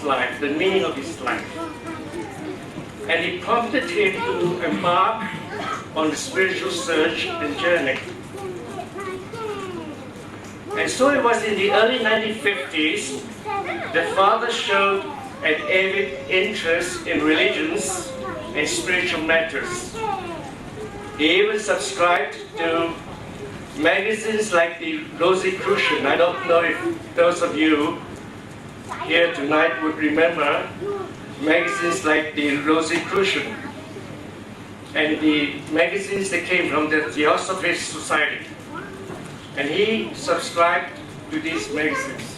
life, the meaning of his life. And it prompted him to embark on the spiritual search and journey. And so it was in the early 1950s, the father showed an avid interest in religions and spiritual matters. He even subscribed to magazines like the Rosicrucian. I don't know if those of you here tonight would remember magazines like the Rosicrucian and the magazines that came from the Theosophist Society. And he subscribed to these magazines.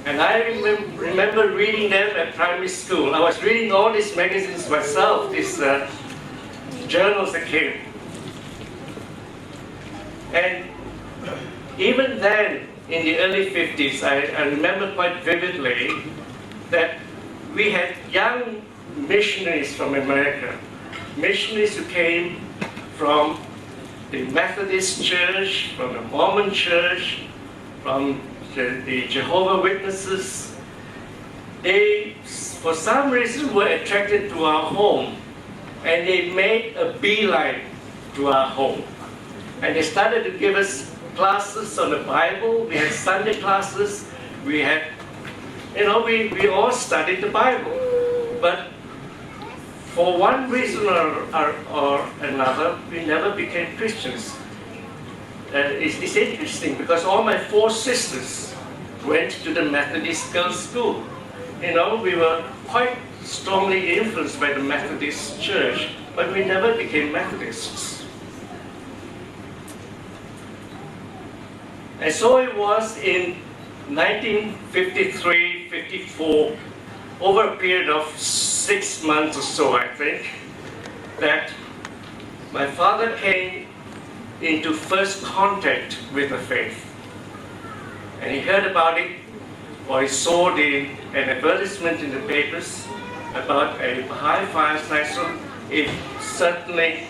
And I remember reading them at primary school. I was reading all these magazines myself, these journals that came. And even then, in the early 50s, I remember quite vividly that we had young missionaries from America, missionaries who came from the Methodist Church, from the Mormon Church, from the Jehovah's Witnesses. They, for some reason, were attracted to our home, and they made a beeline to our home. And they started to give us classes on the Bible. We had Sunday classes. We had, we all studied the Bible. But for one reason or another, we never became Christians. It's interesting because all my 4 sisters went to the Methodist girls' school. We were quite strongly influenced by the Methodist Church, but we never became Methodists. And so it was in 1953-54, over a period of 6 months or so, I think, that my father came into first contact with the faith. And he heard about it, or he saw an advertisement in the papers about a Bahá'í fireside, so it certainly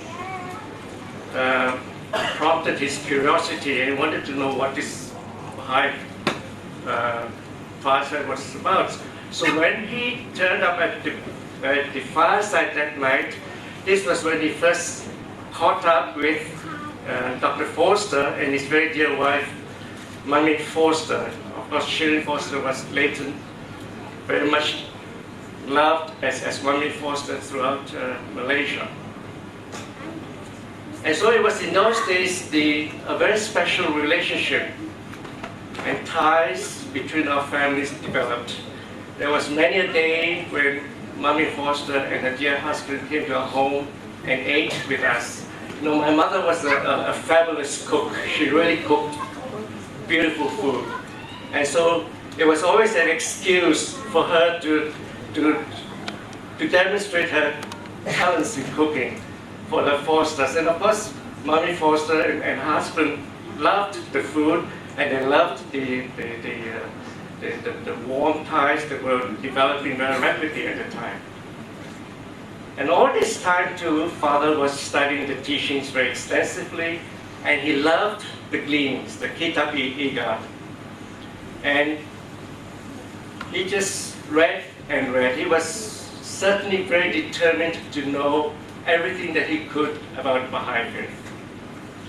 prompted his curiosity, and he wanted to know what this Bahá'í fireside was about. So when he turned up at the fireside that night, this was when he first caught up with Dr. Forster and his very dear wife, Mummy Forster. Of course, Shirley Forster was later very much loved as Mummy Forster throughout Malaysia. And so it was in those days a very special relationship and ties between our families developed. There was many a day when Mummy Forster and her dear husband came to our home and ate with us. My mother was a fabulous cook. She really cooked beautiful food. And so it was always an excuse for her to demonstrate her talents in cooking for the Forsters. And of course, Mummy Forster and her husband loved the food, and they loved the warm ties that were developing very rapidly at the time. And all this time too, Father was studying the teachings very extensively, and he loved the gleanings, the kitab igar. And he just read and read. He was certainly very determined to know everything that he could about Bahá'í Faith.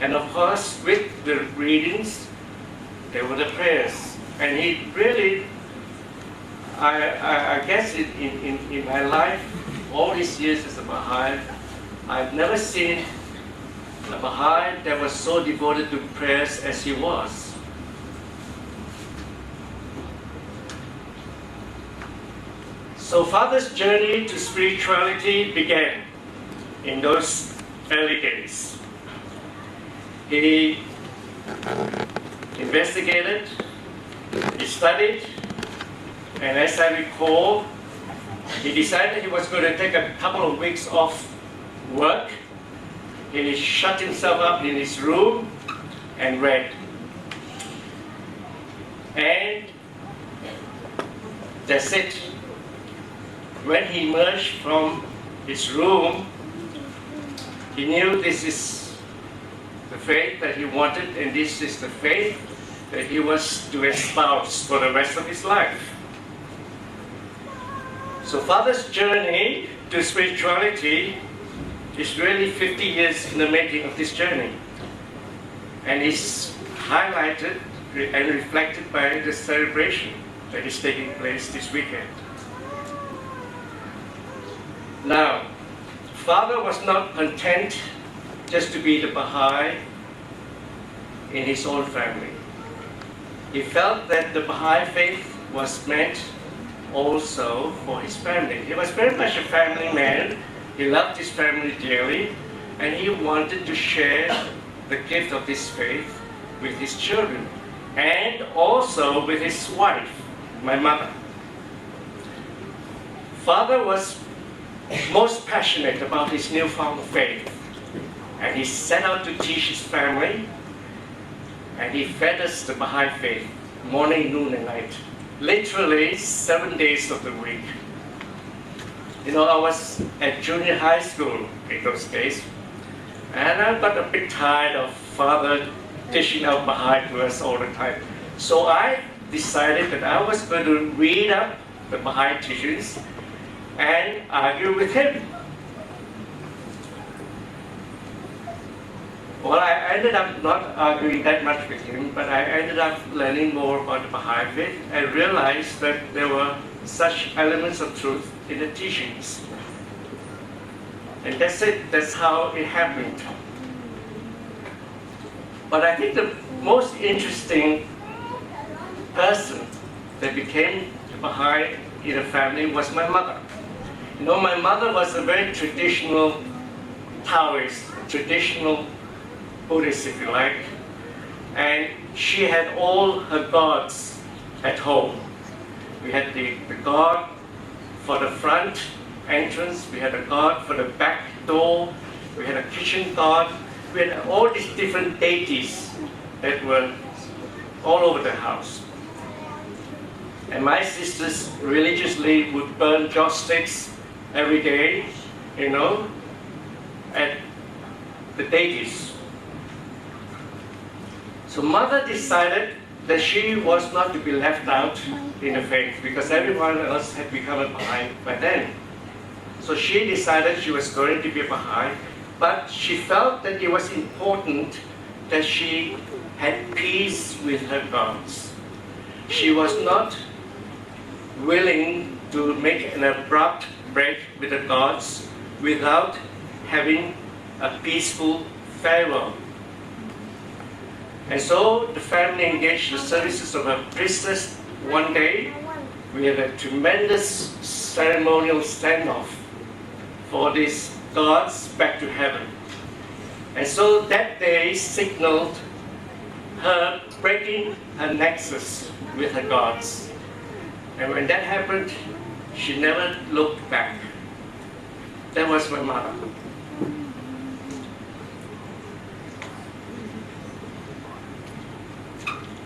And of course, with the readings, there were the prayers. And he really, I guess in my life, all these years as a Bahá'í, I've never seen a Bahá'í that was so devoted to prayers as he was. So Father's journey to spirituality began in those early days. He investigated, he studied, and as I recall, he decided he was going to take a couple of weeks off work. He shut himself up in his room and read. And that's it. When he emerged from his room, he knew this is the faith that he wanted, and this is the faith that he was to espouse for the rest of his life. So Father's journey to spirituality is really 50 years in the making of this journey. And it's highlighted and reflected by the celebration that is taking place this weekend. Now, Father was not content just to be the Baha'i in his own family. He felt that the Bahá'í Faith was meant also for his family. He was very much a family man. He loved his family dearly, and he wanted to share the gift of this faith with his children, and also with his wife, my mother. Father was most passionate about his newfound faith, and he set out to teach his family, and he fed us the Baha'i Faith morning, noon, and night, literally 7 days of the week. You know, I was at junior high school in those days, and I got a bit tired of Father dishing out Baha'i to us all the time. So I decided that I was going to read up the Baha'i teachings and argue with him. Well, I ended up not arguing that much with him, but I ended up learning more about the Baha'i Faith and realized that there were such elements of truth in the teachings. And that's it, that's how it happened. But I think the most interesting person that became the Baha'i in the family was my mother. You know, my mother was a very traditional Taoist, traditional Buddhist, if you like, and she had all her gods at home. We had the god for the front entrance, we had a god for the back door, we had a kitchen god, we had all these different deities that were all over the house. And my sisters religiously would burn joss sticks every day, you know, at the deities. So Mother decided that she was not to be left out in the faith because everyone else had become a Baha'i by then. So she decided she was going to be a Baha'i, but she felt that it was important that she had peace with her gods. She was not willing to make an abrupt break with the gods without having a peaceful farewell. And so the family engaged the services of a priestess one day. We had a tremendous ceremonial standoff for these gods back to heaven. And so that day signaled her breaking her nexus with her gods. And when that happened, she never looked back. That was my mother.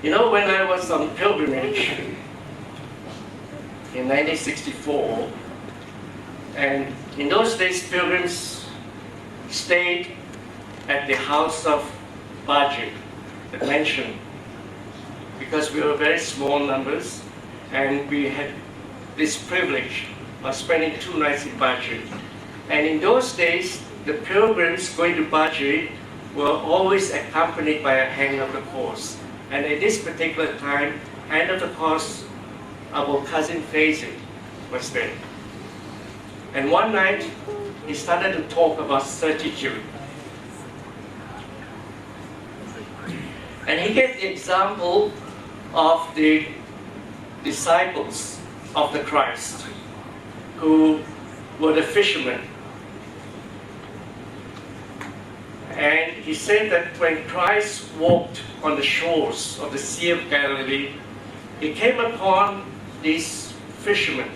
You know, when I was on pilgrimage in 1964, and in those days pilgrims stayed at the house of Baji, the mansion, because we were very small numbers, and we had this privilege of spending 2 nights in Baji. And in those days, the pilgrims going to Baji were always accompanied by a hand of the course. And at this particular time, hand of the course, our cousin Faisal was there. And one night, he started to talk about certitude. And he gave the example of the disciples of the Christ, who were the fishermen. And he said that when Christ walked on the shores of the Sea of Galilee, he came upon these fishermen.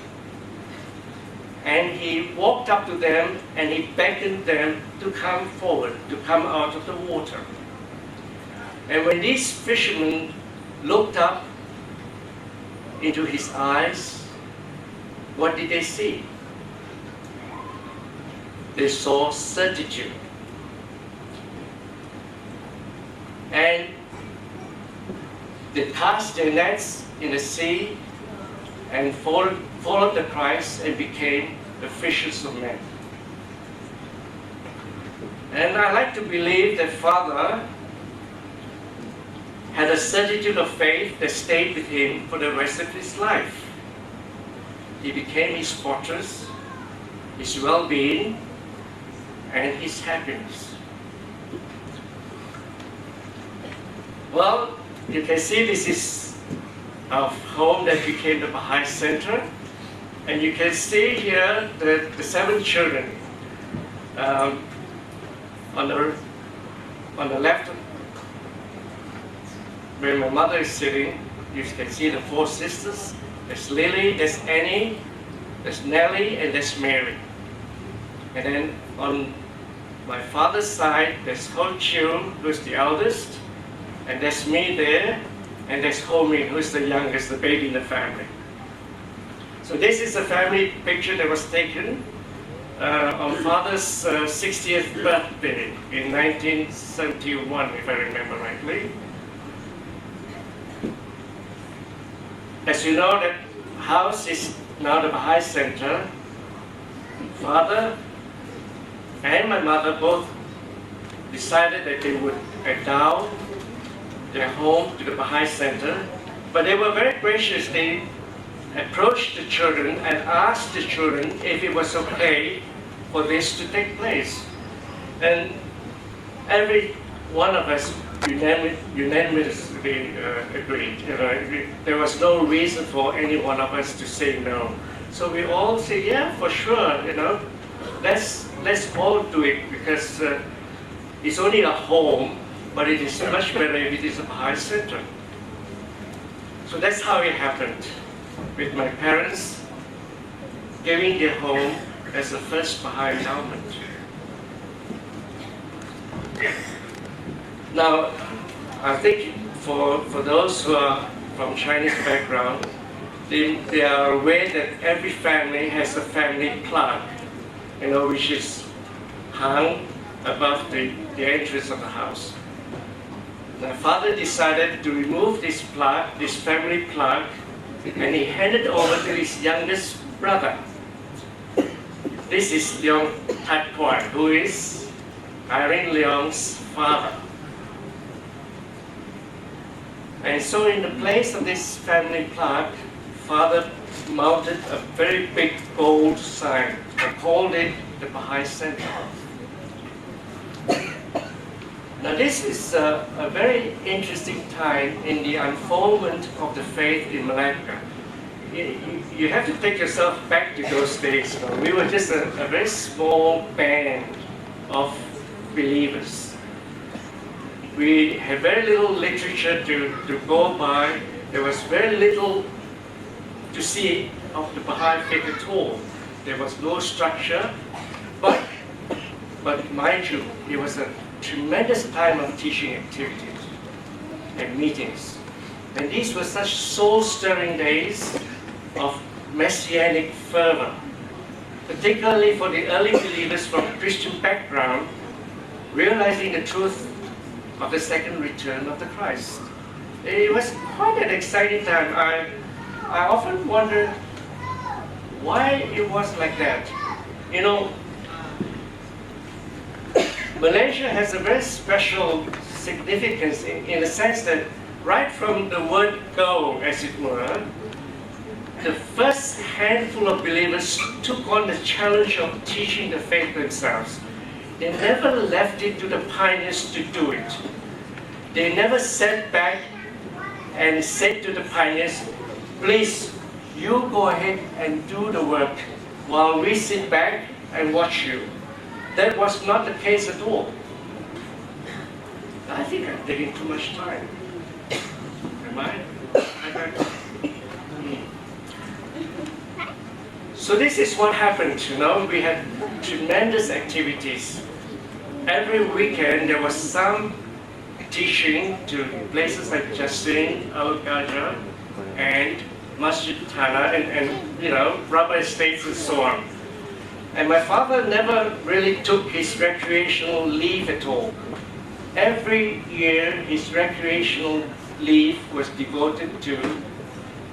And he walked up to them and he beckoned them to come forward, to come out of the water. And when these fishermen looked up into his eyes, what did they see? They saw certitude. And they cast their nets in the sea, and followed the Christ and became the fishers of men. And I like to believe that Father had a certitude of faith that stayed with him for the rest of his life. He became his fortress, his well-being, and his happiness. Well, you can see this is our home that became the Baha'i Center. And you can see here the 7 children. On the left, where my mother is sitting, you can see the 4 sisters. There's Lily, there's Annie, there's Nellie, and there's Mary. And then on my father's side, there's Ho Chiu, who's the eldest, and there's me there, and there's Ho Min, who's the youngest, the baby in the family. So this is a family picture that was taken on Father's 60th birthday in 1971, if I remember rightly. As you know, that house is now the Baha'i Center. Father and my mother both decided that they would endow their home to the Baha'i Center, but they were very gracious. They approached the children and asked the children if it was okay for this to take place. And every one of us unanimously agreed. There was no reason for any one of us to say no. So we all said, yeah, for sure, let's all do it, because it's only a home, but it is much better if it is a Baha'i Center. So that's how it happened, with my parents giving their home as the first Baha'i endowment. Now, I think for those who are from Chinese background, they are aware that every family has a family plaque, which is hung above the entrance of the house. My father decided to remove this plaque, this family plaque, and he handed over to his youngest brother. This is Leong Tat Poi, who is Irene Leong's father. And so in the place of this family plaque, Father mounted a very big gold sign and called it the Baha'i Center. Now this is a very interesting time in the unfoldment of the faith in Malacca. You have to take yourself back to those days. We were just a very small band of believers. We had very little literature to go by. There was very little to see of the Baha'i Faith at all. There was no structure, but mind you, it was a tremendous time of teaching activities and meetings. And these were such soul-stirring days of messianic fervor, particularly for the early believers from a Christian background, realizing the truth of the second return of the Christ. It was quite an exciting time. I often wonder why it was like that. Malaysia has a very special significance in the sense that right from the word go, as it were, the first handful of believers took on the challenge of teaching the faith themselves. They never left it to the pioneers to do it. They never sat back and said to the pioneers, please, you go ahead and do the work while we sit back and watch you. That was not the case at all. I think I'm taking too much time. Am I? So this is what happened, we had tremendous activities. Every weekend there was some teaching to places like Jasin, Al-Gajah, and Masjid Tana, and rubber estates and so on. And my father never really took his recreational leave at all. Every year his recreational leave was devoted to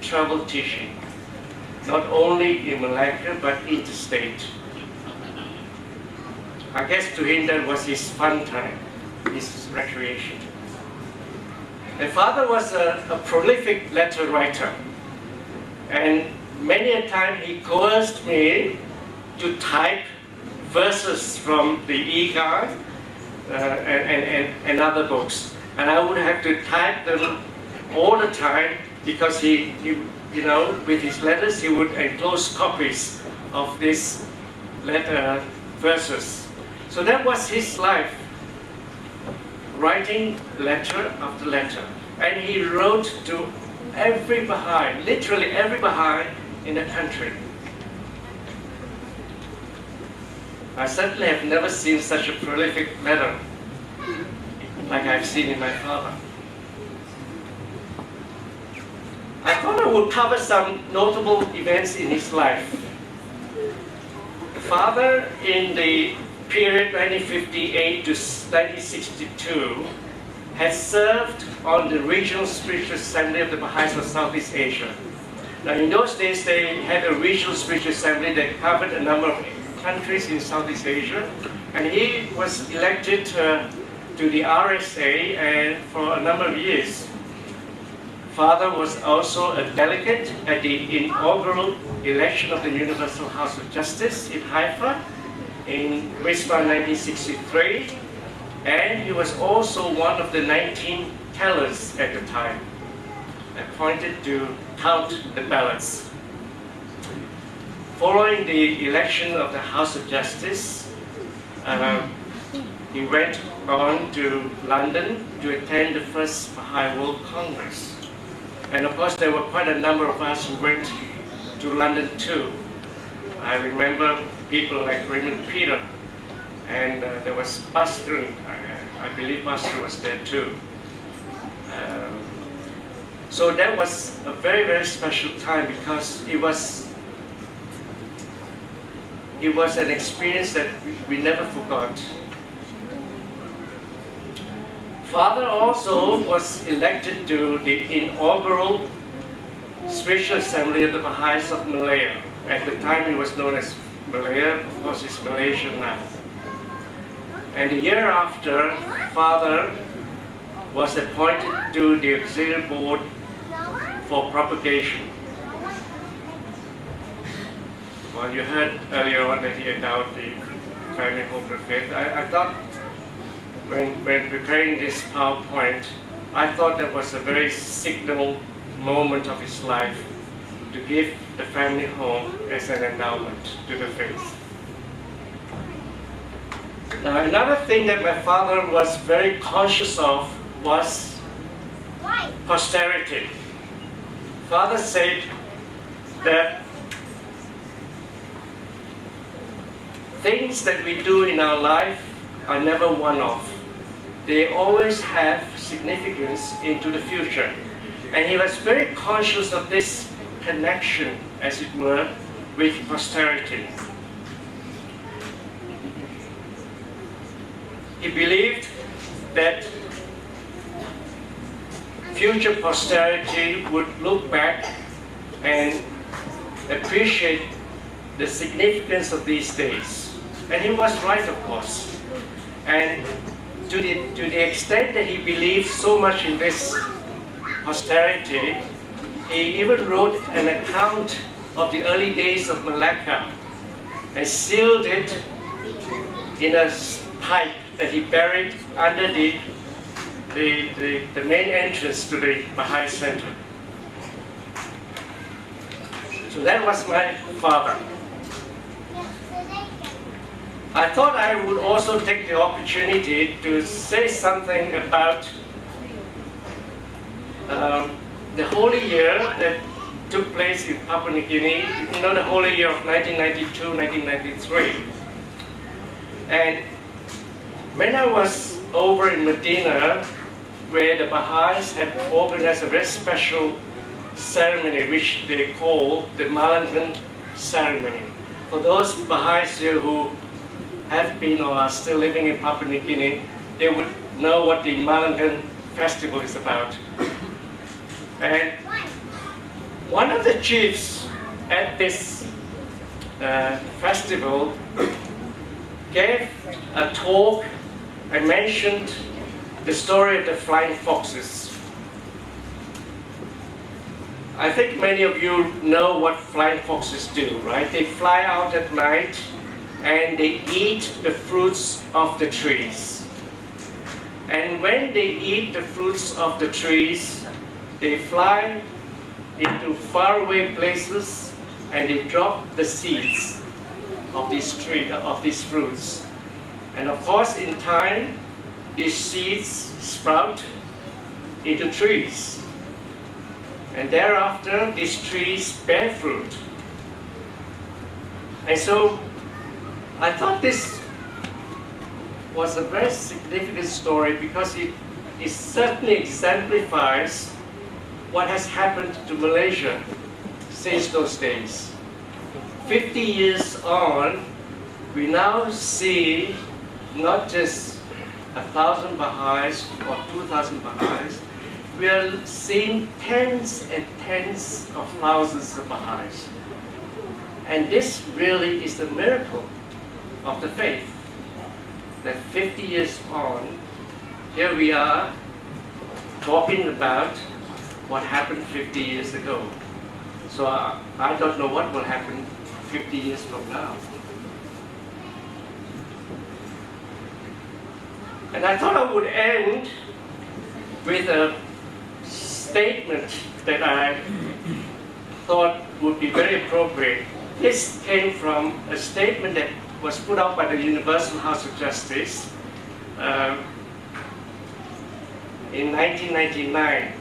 travel teaching. not only in Malacca, but interstate. I guess to him that was his fun time, his recreation. My father was a prolific letter writer, and many a time he coerced me to type verses from the e-guide and other books. And I would have to type them all the time because he you know, with his letters, he would enclose copies of these letter verses. So that was his life, writing letter after letter. And he wrote to every Baha'i, literally every Baha'i in the country. I certainly have never seen such a prolific letter like I've seen in my father. I thought I would cover some notable events in his life. The father, in the period 1958 to 1962, had served on the Regional Spiritual Assembly of the Baha'is of Southeast Asia. Now, in those days, they had a Regional Spiritual Assembly that covered a number of countries in Southeast Asia, and he was elected to the RSA and for a number of years. Father was also a delegate at the inaugural election of the Universal House of Justice in Haifa in Wisma 1963, and he was also one of the 19 tellers at the time, appointed to count the ballots. Following the election of the House of Justice, he went on to London to attend the first Baha'i World Congress. And of course, there were quite a number of us who went to London too. I remember people like Raymond Peter, and there was Buster, I believe Buster was there too. So that was a very, very special time because it was an experience that we never forgot. Father also was elected to the inaugural Spiritual Assembly of the Baha'is of Malaya. At the time it was known as Malaya, of course it's Malaysia now. And the year after, Father was appointed to the Auxiliary Board for Propagation. Well, you heard earlier on that he endowed the family home of faith. I thought when preparing this PowerPoint, I thought that was a very signal moment of his life to give the family home as an endowment to the faith. Now, another thing that my father was very conscious of was posterity. Father said that things that we do in our life are never one-off. They always have significance into the future. And he was very conscious of this connection, as it were, with posterity. He believed that future posterity would look back and appreciate the significance of these days. And he was right, of course. And to the extent that he believed so much in this posterity, he even wrote an account of the early days of Malacca and sealed it in a pipe that he buried under the main entrance to the Baha'i Center. So that was my father. I thought I would also take the opportunity to say something about the Holy Year that took place in Papua New Guinea, you know, the Holy Year of 1992, 1993. And when I was over in Medina, where the Baha'is had organized a very special ceremony, which they call the Malacca ceremony. For those Baha'is here who have been or are still living in Papua New Guinea, they would know what the Malacca festival is about. And one of the chiefs at this festival gave a talk and mentioned the story of the flying foxes. I think many of you know what flying foxes do, right? They fly out at night and they eat the fruits of the trees. And when they eat the fruits of the trees, they fly into faraway places and they drop the seeds of these fruits. And of course, in time, these seeds sprout into trees. And thereafter, these trees bear fruit. And so, I thought this was a very significant story because it certainly exemplifies what has happened to Malaysia since those days. 50 years on, we now see not just 1,000 Baha'is or 2,000 Baha'is, we are seeing tens and tens of thousands of Baha'is. And this really is the miracle of the faith, that 50 years on, here we are talking about what happened 50 years ago. So I don't know what will happen 50 years from now. And I thought I would end with a statement that I thought would be very appropriate. This came from a statement that was put out by the Universal House of Justice in 1999.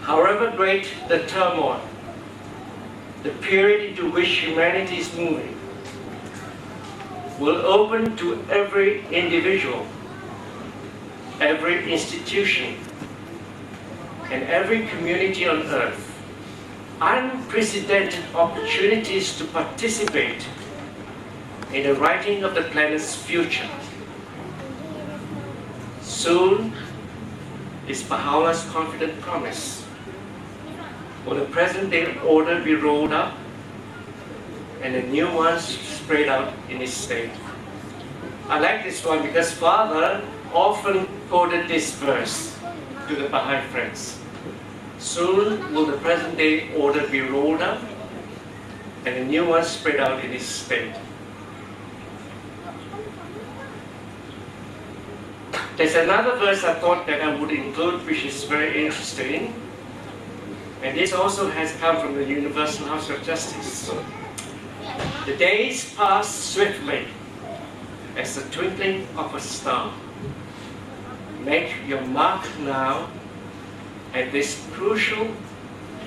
However great the turmoil, the period into which humanity is moving will open to every individual, every institution, and every community on earth unprecedented opportunities to participate in the writing of the planet's future. Soon is Baha'u'llah's confident promise. Will the present-day order be rolled up and the new ones spread out in its state? I like this one because Father often quoted this verse to the Baha'i friends. Soon will the present-day order be rolled up and the new one spread out in its state. There's another verse I thought that I would include which is very interesting, and this also has come from the Universal House of Justice. The days pass swiftly as the twinkling of a star. Make your mark now at this crucial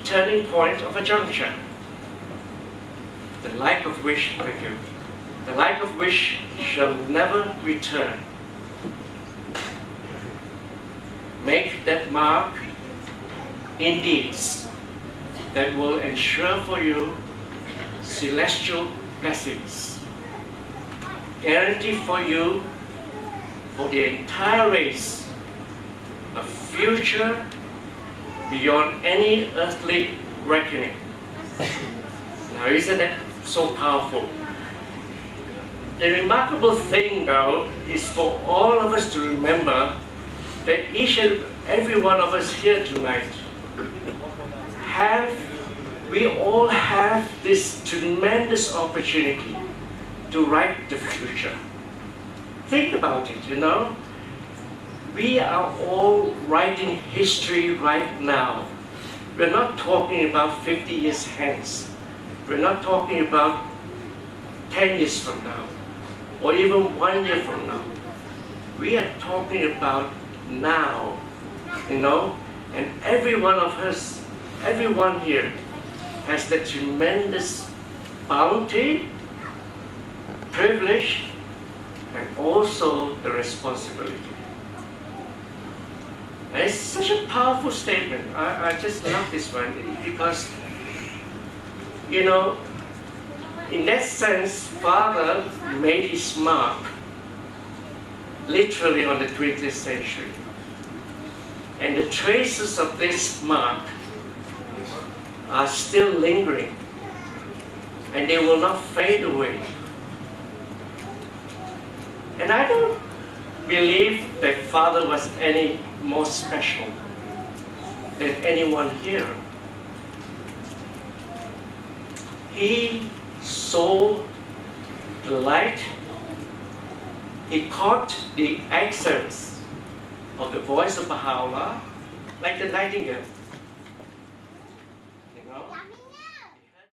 turning point of a juncture, the like of which shall never return. Make that mark in deeds that will ensure for you celestial blessings, guarantee for you, for the entire race, a future beyond any earthly reckoning. Now, isn't that so powerful? The remarkable thing, though, is for all of us to remember that each and every one of us here tonight we all have this tremendous opportunity to write the future. Think about it, you know. We are all writing history right now. We're not talking about 50 years hence. We're not talking about 10 years from now, or even 1 year from now. We are talking about now, you know, and every one of us, everyone here has the tremendous bounty, privilege, and also the responsibility. And it's such a powerful statement. I just love this one because, you know, in that sense, Father made his mark literally on the 20th century. And the traces of this mark are still lingering, and they will not fade away. And I don't believe that Father was any more special than anyone here. He saw the light. He caught the accents of the voice of Baha'u'llah like the nightingale.